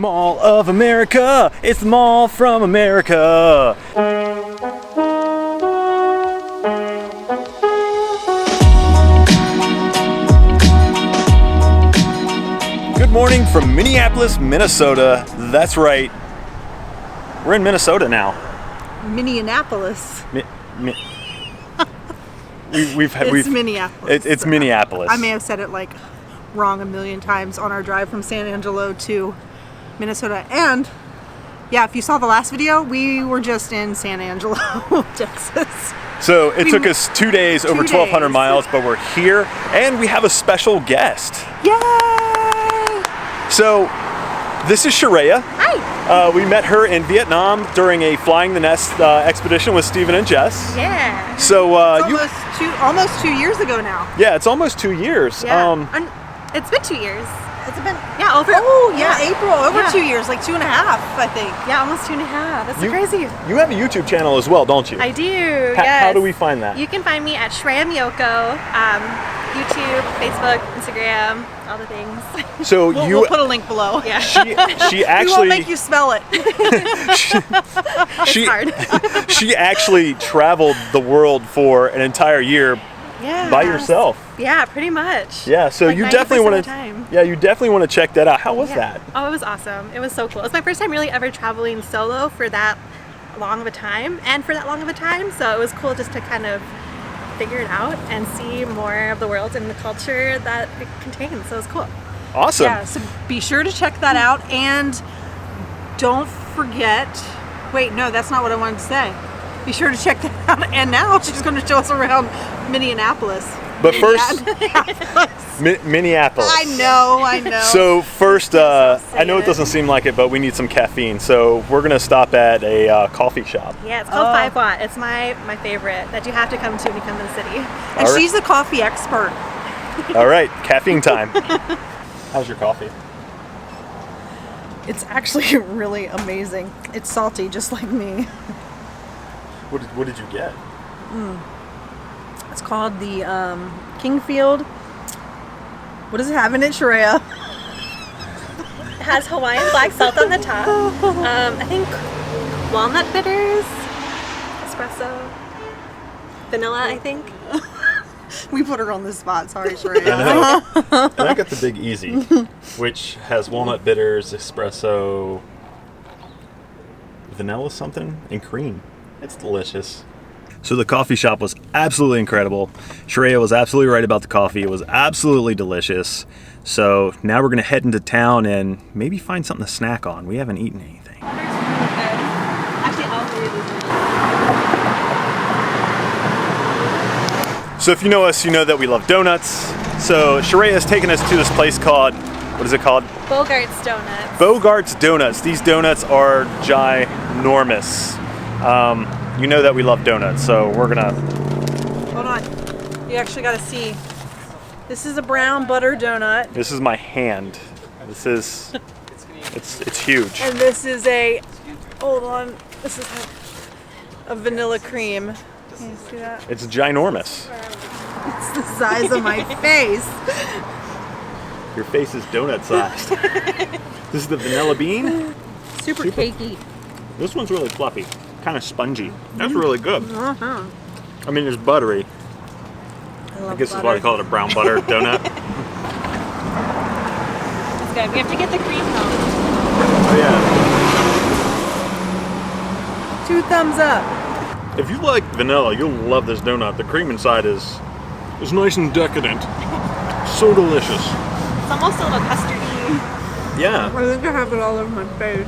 Mall of America, it's the mall from America. Good morning from Minneapolis, Minnesota. That's right. We're in Minnesota now. Minneapolis. It's Minneapolis. It's Minneapolis. I may have said it like wrong a million times on our drive from San Angelo to Minnesota. And yeah, if you saw the last video, we were just in San Angelo, Texas. So it took us 2 days, over 1,200 miles, but we're here and we have a special guest. Yay! So this is Sharia. Hi. We met her in Vietnam during a Flying the Nest expedition with Stephen and Jess. Yeah. So almost 2 years ago now. Yeah, it's almost 2 years. Yeah. It's been 2 years. It's been over. Oh yeah, April. Over 2 years, like 2.5, I think. Yeah, almost 2.5. That's so crazy. You have a YouTube channel as well, don't you? I do. Yes. How do we find that? You can find me at Shreya Miyoko, YouTube, Facebook, Instagram, all the things. So we'll put a link below. Yeah. She actually. We won't make you spell it. It's hard. She actually traveled the world for an entire year. Yeah. By yourself. Yeah, pretty much. Yeah, so like you definitely want to. Yeah, you definitely want to check that out. How was that? Oh, it was awesome. It was so cool. It's my first time really ever traveling solo for that long of a time, so it was cool just to kind of figure it out and see more of the world and the culture that it contains. So it was cool. Awesome. Yeah, so be sure to check that out, and don't forget. Wait, no, that's not what I wanted to say. Be sure to check that out. And now she's going to show us around Minneapolis. But first, Minneapolis. I know. So first, I know it doesn't seem like it, but we need some caffeine. So we're going to stop at a coffee shop. Yeah, it's called 5 Watt. It's my favorite that you have to come to when you come to the city. And she's a coffee expert. All right, caffeine time. How's your coffee? It's actually really amazing. It's salty, just like me. What did you get? It's called the Kingfield. What does it have in it, Sharia? It has Hawaiian black salt on the top. I think walnut bitters, espresso, vanilla, I think. We put her on the spot. Sorry, Sharia. And I got the Big Easy, which has walnut bitters, espresso, vanilla something, and cream. It's delicious. So the coffee shop was absolutely incredible. Sharia was absolutely right about the coffee. It was absolutely delicious. So now we're gonna head into town and maybe find something to snack on. We haven't eaten anything. So if you know us, you know that we love donuts. So Sharia has taken us to this place called, what is it called? Bogart's Donuts. Bogart's Donuts. These donuts are ginormous. You know that we love donuts, so we're gonna... Hold on. You actually gotta see. This is a brown butter donut. This is my hand. This is... It's huge. And this is a... Hold on. This is a vanilla cream. Can you see that? It's ginormous. It's the size of my face. Your face is donut sized. This is the vanilla bean. Super cakey. This one's really fluffy. Kind of spongy. That's really good. Uh-huh. I mean, it's buttery. I guess that's why they call it a brown butter donut. It's good. We have to get the cream though. Oh yeah. 2 thumbs up. If you like vanilla, you'll love this donut. The cream inside is nice and decadent. So delicious. It's almost a little custardy. Yeah. I think I have it all over my face.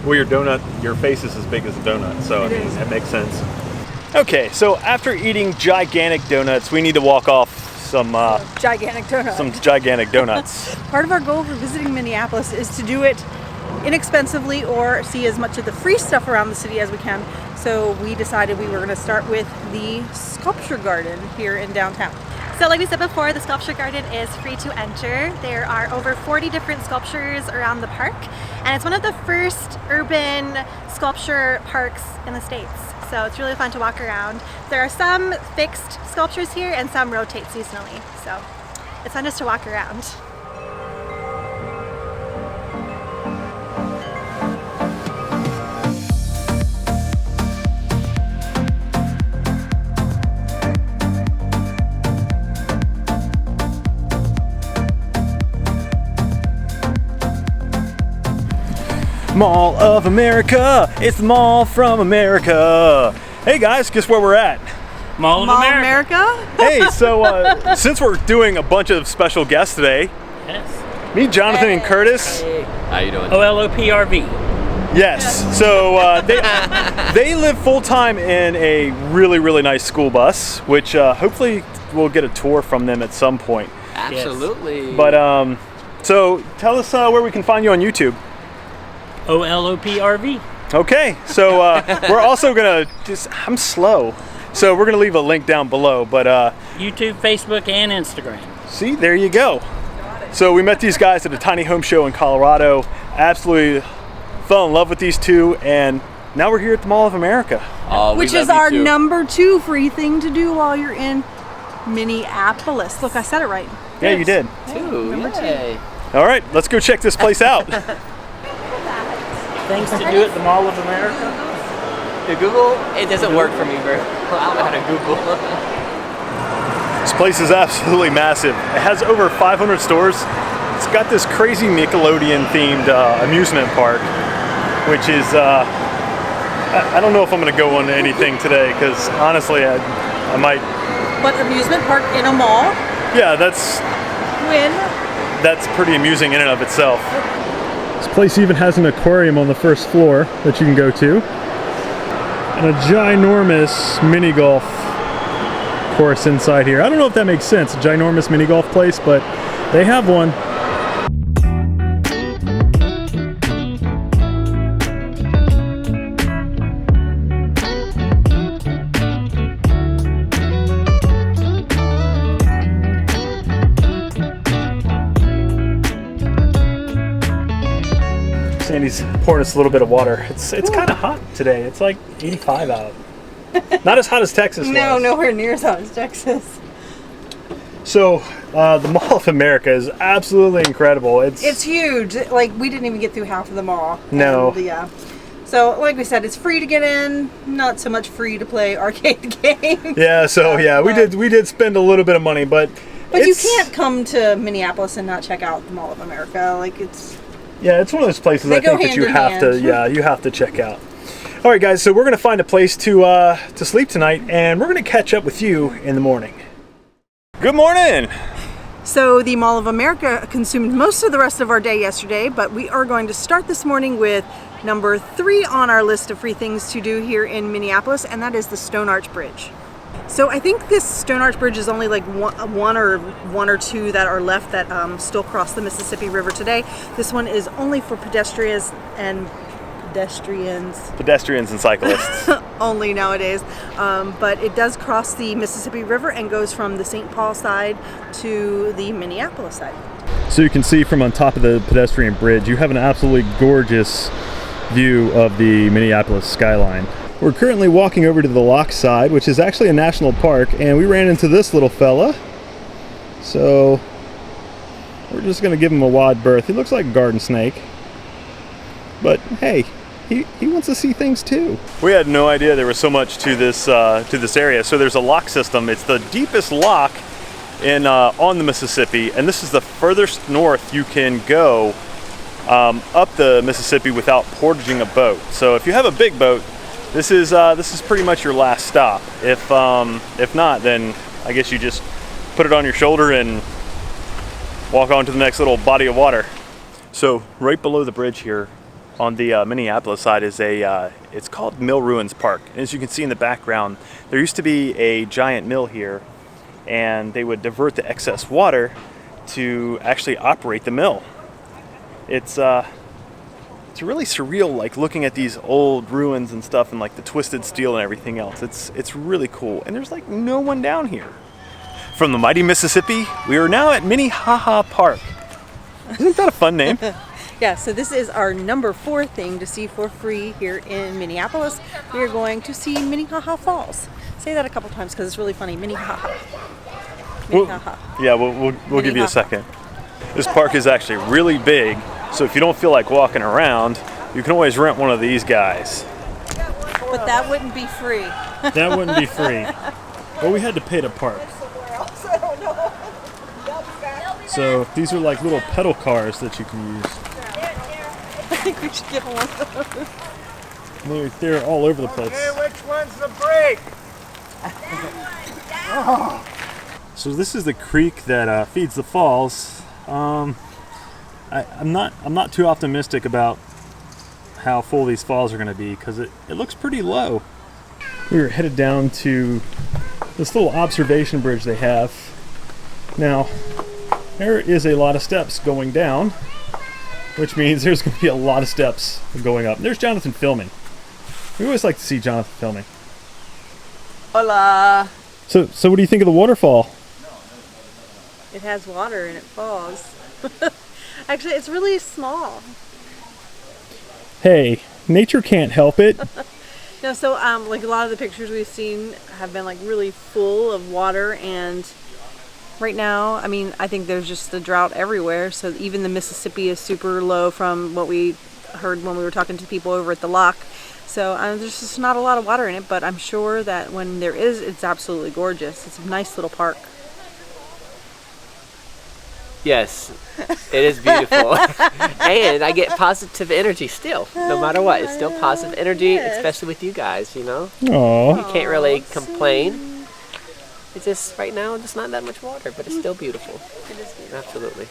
Well, your face is as big as a donut, so I mean, that makes sense. Okay, so after eating gigantic donuts, we need to walk off some gigantic donuts. Some gigantic donuts. Part of our goal for visiting Minneapolis is to do it inexpensively or see as much of the free stuff around the city as we can. So we decided we were going to start with the sculpture garden here in downtown. So like we said before, the sculpture garden is free to enter. There are over 40 different sculptures around the park, and it's one of the first urban sculpture parks in the States. So it's really fun to walk around. There are some fixed sculptures here and some rotate seasonally. So it's fun just to walk around. Mall of America. It's the mall from America. Hey guys, guess where we're at? Mall of America. Hey, so since we're doing a bunch of special guests today, Yes. meet Jonathan and Curtis. How you doing? OLOPRV. Yes. So they live full time in a really, really nice school bus, which hopefully we'll get a tour from them at some point. Absolutely. But so tell us where we can find you on YouTube. OLOPRV. Okay. So we're also gonna I'm slow. So we're gonna leave a link down below. But YouTube, Facebook, and Instagram. see, there you go. So we met these guys at a tiny home show in Colorado. Absolutely fell in love with these two, and now we're here at the Mall of America. Oh, Which is our number 2 free thing to do while you're in Minneapolis. Look, I said it right. Yeah, you did. Number 2. All right, let's go check this place out. Things to do at the Mall of America. The Google, it doesn't work for me, bro. I don't know how to Google. This place is absolutely massive. It has over 500 stores. It's got this crazy Nickelodeon themed amusement park, which is, I don't know if I'm gonna go on anything today, because honestly, I might. But amusement park in a mall? Yeah, that's pretty amusing in and of itself. This place even has an aquarium on the first floor that you can go to. And a ginormous mini golf course inside here. I don't know if that makes sense, a ginormous mini golf place, but they have one. Sandy's pouring us a little bit of water. It's kind of hot today. It's like 85 out. Not as hot as Texas was. No, nowhere near as hot as Texas. So the Mall of America is absolutely incredible. It's huge. Like, we didn't even get through half of the mall. No. And, yeah. So, like we said, it's free to get in. Not so much free to play arcade games. Yeah. So yeah, we did spend a little bit of money, but you can't come to Minneapolis and not check out the Mall of America. Like, it's. Yeah, it's one of those places They I go think that hand you in have hand. to. Yeah, you have to check out. All right, guys. So we're gonna find a place to sleep tonight, and we're gonna catch up with you in the morning. Good morning. So the Mall of America consumed most of the rest of our day yesterday, but we are going to start this morning with number 3 on our list of free things to do here in Minneapolis, and that is the Stone Arch Bridge. So I think this Stone Arch Bridge is only like one or two that are left that still cross the Mississippi River today. This one is only for pedestrians and cyclists. only nowadays, but it does cross the Mississippi River and goes from the St. Paul side to the Minneapolis side. So you can see from on top of the pedestrian bridge, you have an absolutely gorgeous view of the Minneapolis skyline. We're currently walking over to the Lock side, which is actually a national park, and we ran into this little fella. So we're just gonna give him a wide berth. He looks like a garden snake, but hey, he wants to see things too. We had no idea there was so much to this area. So there's a lock system. It's the deepest lock in on the Mississippi, and this is the furthest north you can go up the Mississippi without portaging a boat. So if you have a big boat, this is pretty much your last stop. If not, then I guess you just put it on your shoulder and walk on to the next little body of water. So right below the bridge here on the Minneapolis side is it's called Mill Ruins Park. And as you can see in the background, there used to be a giant mill here, and they would divert the excess water to actually operate the mill. It's really surreal, like looking at these old ruins and stuff, and like the twisted steel and everything else. It's really cool, and there's like no one down here. From the mighty Mississippi, we are now at Minnehaha Park. Isn't that a fun name? Yeah, so this is our number 4 thing to see for free here in Minneapolis. We are going to see Minnehaha Falls. Say that a couple times because it's really funny. Minnehaha. Minnehaha. We'll give you a second. This park is actually really big, so if you don't feel like walking around, you can always rent one of these guys. But that wouldn't be free. That wouldn't be free. Well, we had to pay to park. So these are like little pedal cars that you can use. I think we should get one of those. They're all over the place. Okay, which one's the break? So this is the creek that feeds the falls. I'm not too optimistic about how full these falls are going to be because it looks pretty low. We were headed down to this little observation bridge they have. Now, there is a lot of steps going down, which means there's going to be a lot of steps going up. There's Jonathan filming. We always like to see Jonathan filming. Hola. So what do you think of the waterfall? It has water and it falls. Actually, it's really small. Hey, nature can't help it. No, so like a lot of the pictures we've seen have been like really full of water, and right now, I mean, I think there's just a drought everywhere. So even the Mississippi is super low from what we heard when we were talking to people over at the lock. So there's just not a lot of water in it, but I'm sure that when there is, it's absolutely gorgeous. It's a nice little park. Yes, it is beautiful. And I get positive energy still, no matter what. It's still positive energy, especially with you guys, you know? Aww. You can't really complain. It's just, right now, there's not that much water, but it's still beautiful. It is beautiful. Absolutely.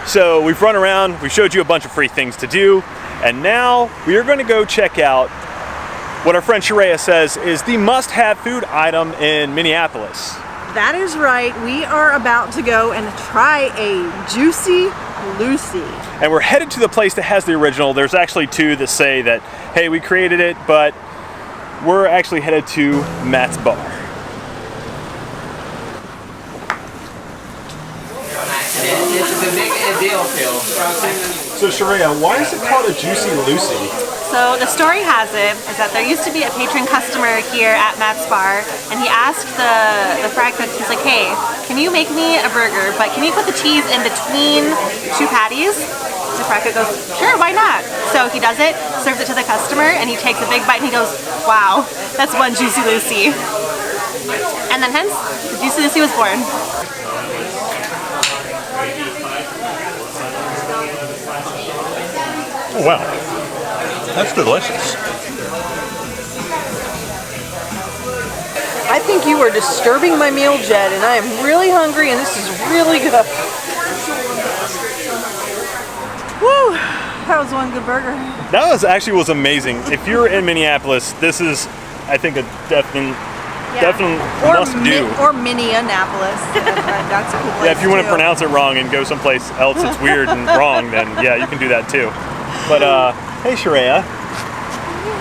So we've run around, we showed you a bunch of free things to do, and now we are going to go check out what our friend Sharia says is the must-have food item in Minneapolis. That is right. We are about to go and try a Jucy Lucy. And we're headed to the place that has the original. There's actually two that say that, hey, we created it, but we're actually headed to Matt's bar. It's a big deal, Phil. So Sharia, why is it called a Jucy Lucy? So the story has it is that there used to be a patron customer here at Matt's bar, and he asked the fry cook, he's like, hey, can you make me a burger, but can you put the cheese in between two patties? The fry cook goes, sure, why not? So he does it, serves it to the customer, and he takes a big bite and he goes, wow, that's one Jucy Lucy. And then hence, the Jucy Lucy was born. Oh wow, that's delicious. I think you are disturbing my meal, Jed, and I am really hungry, and this is really good. Woo! That was one good burger. That was amazing. If you're in Minneapolis, this is, I think, a definite must do. Or Minneapolis. That's a cool place. Yeah, if you want to too. pronounce it wrong and go someplace else that's weird and wrong, then yeah, you can do that too. But hey Sharia,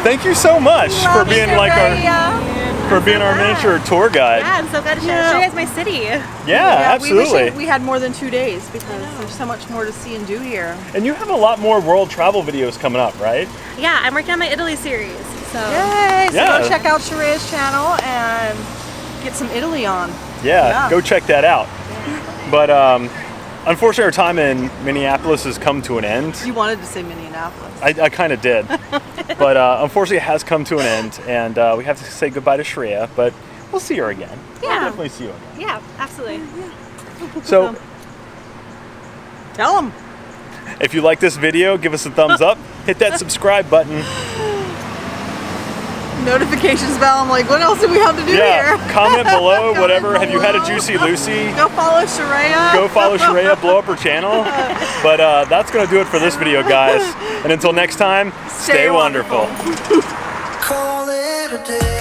thank you so much for being like our miniature tour guide. Yeah, I'm so glad to show you guys my city. Yeah, absolutely. We had more than 2 days because there's so much more to see and do here. And you have a lot more world travel videos coming up, right? Yeah, I'm working on my Italy series. So Yay! So Yeah. go check out Sharia's channel and get some Italy on. Yeah, go check that out. But unfortunately, our time in Minneapolis has come to an end. You wanted to say Minneapolis. I kind of did. But unfortunately, it has come to an end, and we have to say goodbye to Sharia, but we'll see her again. We'll Yeah. definitely see you again. yeah, absolutely. So, Tell them. if you like this video, give us a thumbs up, hit that subscribe button. Notifications bell. I'm like, what else do we have to do Yeah, here? comment below, Comment whatever. Have you had a below. Jucy Lucy? Go follow Sharia. Go follow Sharia, blow up her channel. But that's going to do it for this video, guys. And until next time, stay wonderful. Call it a day.